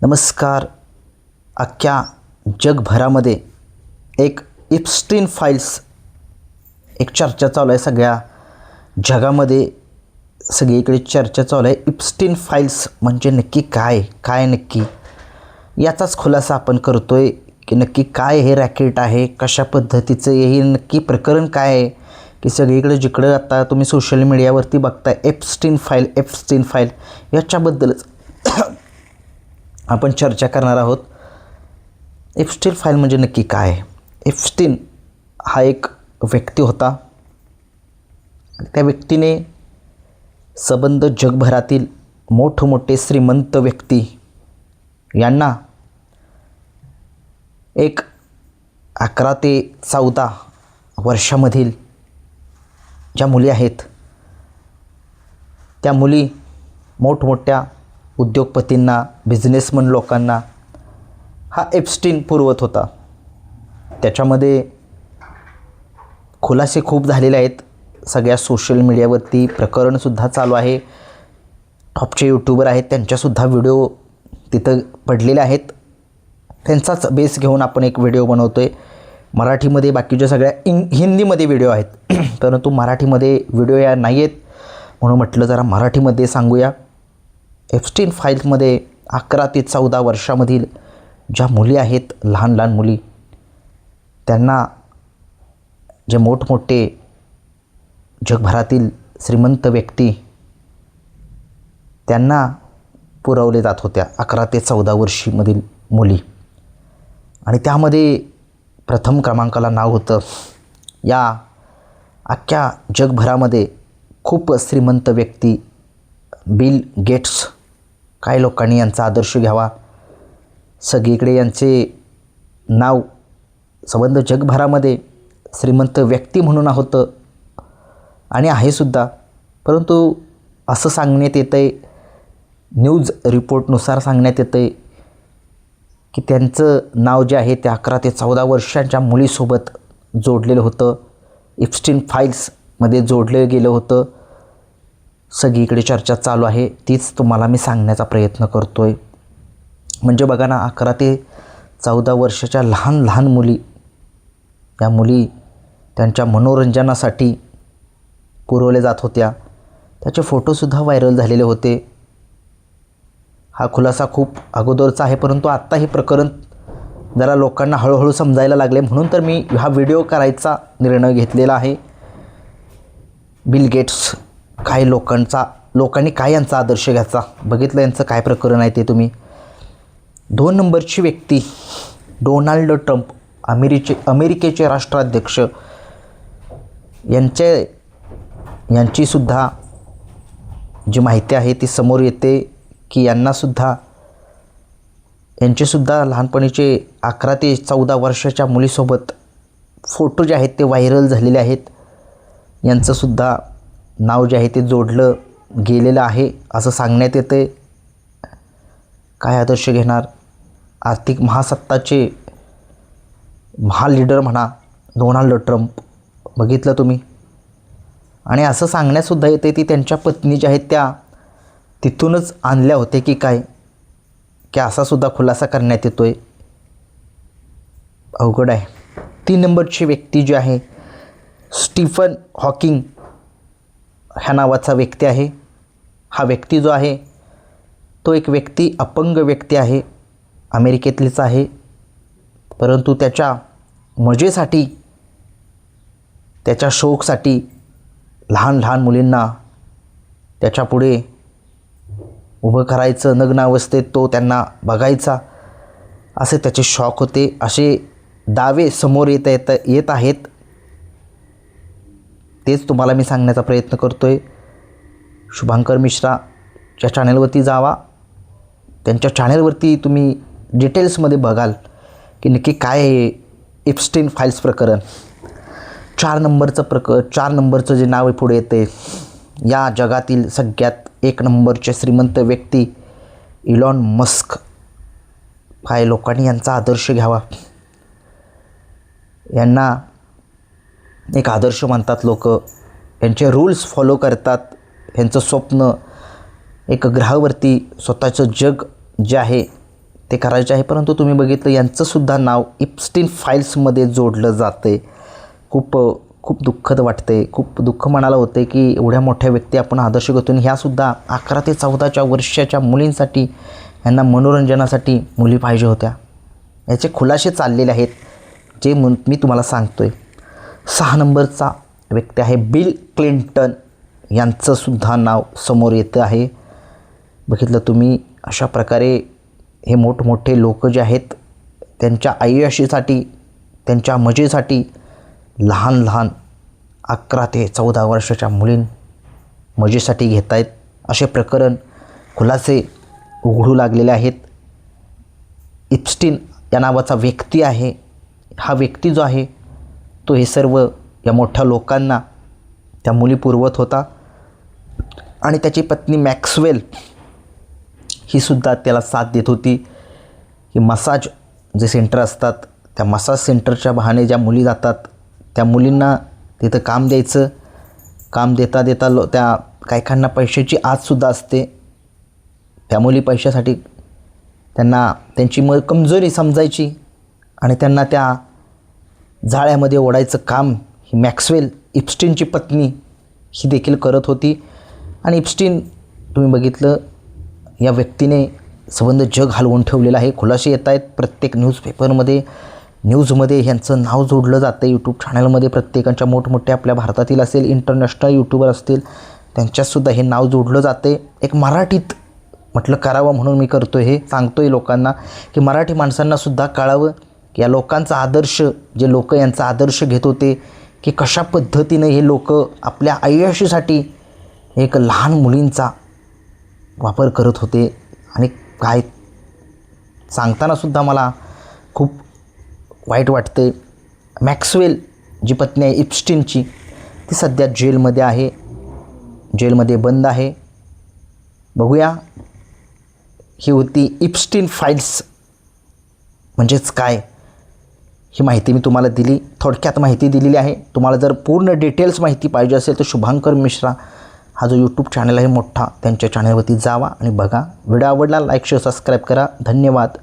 नमस्कार. अख्ख्या जगभरामध्ये एक इप्स्टीन फाईल्स एक चर्चा चालू आहे. सगळ्या जगामध्ये सगळीकडे चर्चा चालू आहे. इप्स्टीन फाईल्स म्हणजे नक्की काय नक्की याचाच खुलासा आपण करतो आहे की नक्की काय हे रॅकेट आहे, कशा पद्धतीचं हे नक्की प्रकरण काय आहे की सगळीकडे जिकडं आता तुम्ही सोशल मीडियावरती बघताय एप्स्टीन फाईल याच्याबद्दलच आपण चर्चा करणार आहोत. एप्स्टीन फाईल म्हणजे नक्की काय आहे? एप्स्टीन हा एक व्यक्ती होता. त्या व्यक्तीने संबंध जगभरातील मोठमोठे श्रीमंत व्यक्ती यांना एक 11 ते 14 वर्षामधील ज्या मुली आहेत त्या मुली मोठमोठ्या उद्योगपतींना, बिझनेसमन लोकांना हा एप्स्टीन पुरवत होता. त्याच्यामध्ये खुलासे खूप झालेले आहेत. सगळ्या सोशल मीडियावरती प्रकरणसुद्धा चालू आहे. टॉपचे यूट्यूबर आहेत, त्यांच्यासुद्धा व्हिडिओ तिथं पडलेले आहेत. त्यांचाच बेस घेऊन आपण एक व्हिडिओ बनवतो आहे. मराठीमध्ये बाकीच्या सगळ्या हिंदीमध्ये व्हिडिओ आहेत परंतु मराठीमध्ये व्हिडिओ या नाही आहेत म्हणून म्हटलं जरा मराठीमध्ये सांगूया. एप्स्टीन फाईल्समध्ये 11 ते 14 वर्षामधील ज्या मुली आहेत, लहान लहान मुली, त्यांना जे मोठमोठे जगभरातील श्रीमंत व्यक्ती त्यांना पुरवले जात होत्या. 11 ते 14 वर्षीमधील मुली. आणि त्यामध्ये प्रथम क्रमांकाला नाव होतं या अख्ख्या जगभरामध्ये खूप श्रीमंत व्यक्ती बिल गेट्स. काही लोकांनी यांचा आदर्श घ्यावा. सगळीकडे यांचे नाव संबंध जगभरामध्ये श्रीमंत व्यक्ती म्हणून होतं आणि आहे सुद्धा. परंतु असं सांगण्यात येतं आहे, न्यूज रिपोर्टनुसार सांगण्यात येतं आहे की त्यांचं नाव जे आहे ते 11 ते 14 वर्षांच्या मुलीसोबत जोडलेलं होतं. एप्स्टीन फाईल्समध्ये जोडलं गेलं होतं. सगळीकडे चर्चा चालू आहे. तीच तुम्हाला मी सांगण्याचा प्रयत्न करतो आहे. म्हणजे बघा ना, 11 ते 14 वर्षाच्या लहान लहान मुली, त्या मुली त्यांच्या मनोरंजनासाठी पुरवले जात होत्या. त्याचे फोटोसुद्धा व्हायरल झालेले होते. हा खुलासा खूप अगोदरचा आहे परंतु आत्ता हे प्रकरण जरा लोकांना हळूहळू समजायला लागले म्हणून तर मी हा व्हिडिओ करायचा निर्णय घेतलेला आहे. बिल गेट्स, काही लोकांनी काय यांचा आदर्श घ्यायचा, बघितलं यांचं काय प्रकरण आहे ते तुम्ही. 2 नंबरची व्यक्ती डोनाल्ड ट्रम्प, अमेरिकेचे राष्ट्राध्यक्ष, यांचीसुद्धा जी माहिती आहे ती समोर येते की यांचेसुद्धा लहानपणीचे 11 ते 14 वर्षाच्या मुलीसोबत फोटो जे आहेत ते व्हायरल झालेले आहेत. यांचंसुद्धा नाव जे आहे ते जोडलं गेलेलं आहे असं सांगण्यात येते. काय आदर्श घेणार? आर्थिक महासत्ताचे महालीडर म्हणा डोनाल्ड ट्रम्प, बघितलं तुम्ही. आणि असं सांगण्यातसुद्धा येते की त्यांच्या पत्नी ज्या आहेत त्या तिथूनच आणल्या होत्या की काय, की असासुद्धा खुलासा करण्यात येतो आहे. अवघड आहे. 3 नंबरची व्यक्ती जी आहे स्टीफन हॉकिंग ह्या नावाचा व्यक्ती आहे. हा व्यक्ती जो आहे तो एक व्यक्ती अपंग व्यक्ती आहे, अमेरिकेतलीच आहे. परंतु त्याच्या मजेसाठी, त्याच्या शौकसाठी लहान लहान मुलींना त्याच्यापुढे उभं करायचं, नग्न अवस्थेत तो त्यांना बघायचा, असे त्याचे शौक होते. असे दावे समोर येत आहेत. तेच तुम्हाला मी सांगण्याचा प्रयत्न करतो आहे. शुभांकर मिश्राच्या चॅनलवरती जावा. त्यांच्या चॅनलवरती तुम्ही डिटेल्समध्ये बघाल की नक्की काय आहे एप्स्टीन फाईल्स प्रकरण. 4 नंबरचं जे नाव पुढे येते या जगातील सगळ्यात 1 नंबरचे श्रीमंत व्यक्ती इलॉन मस्क. काही लोकांनी यांचा आदर्श घ्यावा. यांना एक आदर्श मानतात लोक. यांचे रूल्स फॉलो करतात. यांचं स्वप्न एक ग्रहावरती स्वतःचं जग जे आहे ते करायचे आहे, परंतु तुम्ही बघितलं यांचंसुद्धा नाव इप्स्टीन फाईल्समध्ये जोडलं जातं आहे. खूप दुःखद वाटते, खूप दुःख मनाला होते की एवढ्या मोठ्या व्यक्ती आपण आदर्श घेतो आणि ह्यासुद्धा 11 ते 14 वर्षाच्या मुलींसाठी, यांना मनोरंजनासाठी मुली पाहिजे होत्या. याचे खुलासे चाललेले आहेत जे मी तुम्हाला सांगतो आहे. 6 नंबरचा व्यक्ती आहे बिल क्लिंटन, यांचंसुद्धा नाव समोर येतं आहे. बघितलं तुम्ही, अशा प्रकारे हे मोठमोठे लोक जे आहेत त्यांच्या आयुष्यासाठी, त्यांच्या मजेसाठी लहान 11 ते 14 वर्षाच्या मुलीं मजेसाठी घेत आहेत. असे प्रकरण खुलासे उघडू लागलेले आहेत. इप्स्टीन या नावाचा व्यक्ती आहे, हा व्यक्ती जो आहे तो हे सर्व या मोठ्या लोकांना त्या मुली पुरवत होता आणि त्याची पत्नी मॅक्सवेल ही सुद्धा त्याला साथ देत होती. की मसाज जे सेंटर असतात, त्या मसाज सेंटरच्या बहाणे ज्या मुली जातात त्या मुलींना तिथं काम द्यायचं. काम देता त्या काहीकांना पैशाची आजसुद्धा असते. त्या मुली पैशासाठी त्यांना त्यांची कमजोरी समजायची आणि त्यांना त्या जाळ्यामध्ये ओढायचं काम ही मॅक्सवेल, इप्स्टीनची पत्नी, ही देखील करत होती. आणि इप्स्टीन तुम्ही बघितलं, या व्यक्तीने संबंध जग हलवून ठेवलेलं आहे. खुलासे येत आहेत प्रत्येक न्यूजपेपरमध्ये, न्यूजमध्ये ह्यांचं नाव जोडलं जातं. यूट्यूब चॅनलमध्ये प्रत्येकांच्या मोठमोठ्या आपल्या भारतातील असेल, इंटरनॅशनल यूट्यूबर असतील, त्यांच्यातसुद्धा हे नाव जोडलं जाते. एक मराठीत म्हटलं करावं म्हणून मी करतो हे, सांगतो आहे लोकांना की मराठी माणसांनासुद्धा कळावं की या लोकांचा आदर्श, जे लोक यांचा आदर्श घेत होते की कशा पद्धतीनं हे लोक आपल्या आयुष्यासाठी एक लहान मुलींचा वापर करत होते. आणि काय सांगतानासुद्धा मला खूप वाईट वाटते. मॅक्सवेल जी पत्नी आहे इप्स्टीनची, ती सध्या जेलमध्ये आहे, जेलमध्ये बंद आहे. बघूया, ही होती इप्स्टीन फाईल्स म्हणजेच काय, ही माहिती मी तुम्हाला दिली, थोडक्यात माहिती दिलेली आहे. तुम्हाला जर पूर्ण डिटेल्स माहिती पाहिजे असेल तर शुभांकर मिश्रा हा जो यूट्यूब चॅनल आहे मोठा, त्यांच्या चॅनलवरती जावा आणि बघा. व्हिडिओ आवडला लाईक शेअर सबस्क्राईब करा. धन्यवाद.